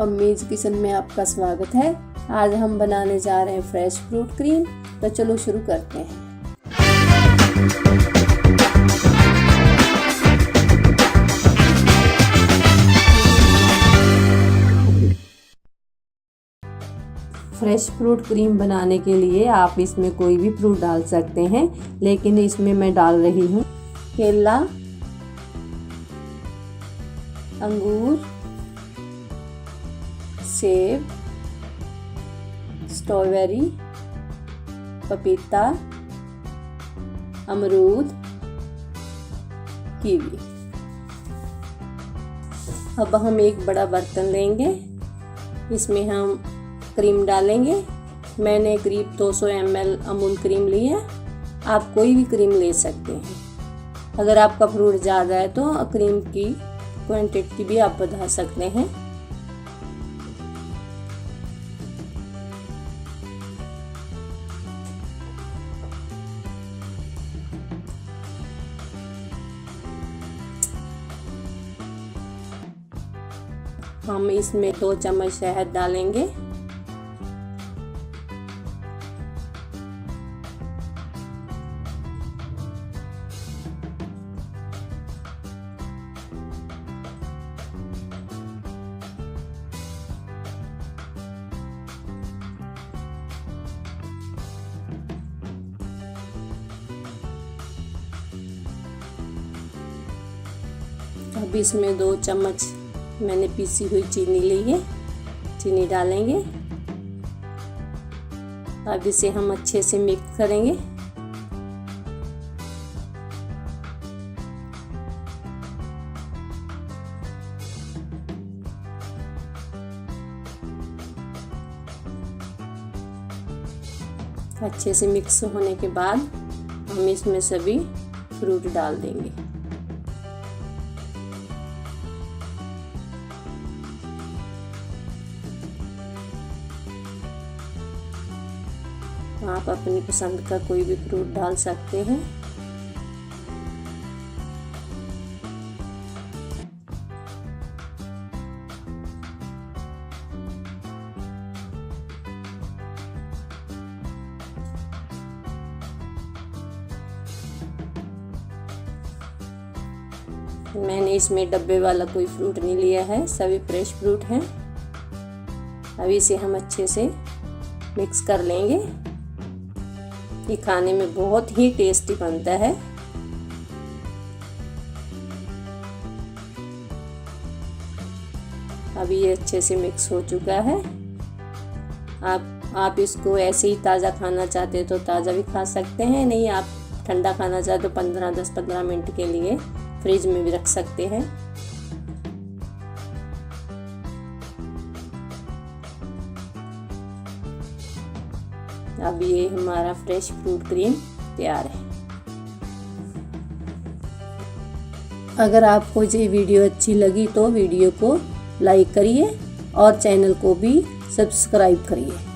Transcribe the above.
अम्मीज़ kitchen में आपका स्वागत है। आज हम बनाने जा रहे हैं फ्रेश फ्रूट क्रीम। तो चलो शुरू करते हैं। फ्रेश फ्रूट क्रीम बनाने के लिए आप इसमें कोई भी फ्रूट डाल सकते हैं, लेकिन इसमें मैं डाल रही हूँ केला, अंगूर, सेब, स्ट्रॉबेरी, पपीता, अमरूद, कीवी। अब हम एक बड़ा बर्तन लेंगे, इसमें हम क्रीम डालेंगे। मैंने करीब 200 ml अमूल क्रीम ली है। आप कोई भी क्रीम ले सकते हैं। अगर आपका फ्रूट ज़्यादा है तो क्रीम की क्वांटिटी भी आप बढ़ा सकते हैं। हम इसमें 2 चम्मच शहद डालेंगे। अब इसमें 2 चम्मच मैंने पीसी हुई चीनी ली है, चीनी डालेंगे। अब इसे हम अच्छे से मिक्स करेंगे। अच्छे से मिक्स होने के बाद हम इसमें सभी फ्रूट डाल देंगे। आप अपनी पसंद का कोई भी फ्रूट डाल सकते हैं। मैंने इसमें डब्बे वाला कोई फ्रूट नहीं लिया है, सभी फ्रेश फ्रूट हैं। अभी इसे हम अच्छे से मिक्स कर लेंगे। ये खाने में बहुत ही टेस्टी बनता है। अभी ये अच्छे से मिक्स हो चुका है। आप इसको ऐसे ही ताज़ा खाना चाहते हो तो ताज़ा भी खा सकते हैं, नहीं आप ठंडा खाना चाहते तो 10-15 मिनट के लिए फ्रिज में भी रख सकते हैं। अब ये हमारा फ्रेश फ्रूट क्रीम तैयार है। अगर आपको ये वीडियो अच्छी लगी तो वीडियो को लाइक करिए और चैनल को भी सब्सक्राइब करिए।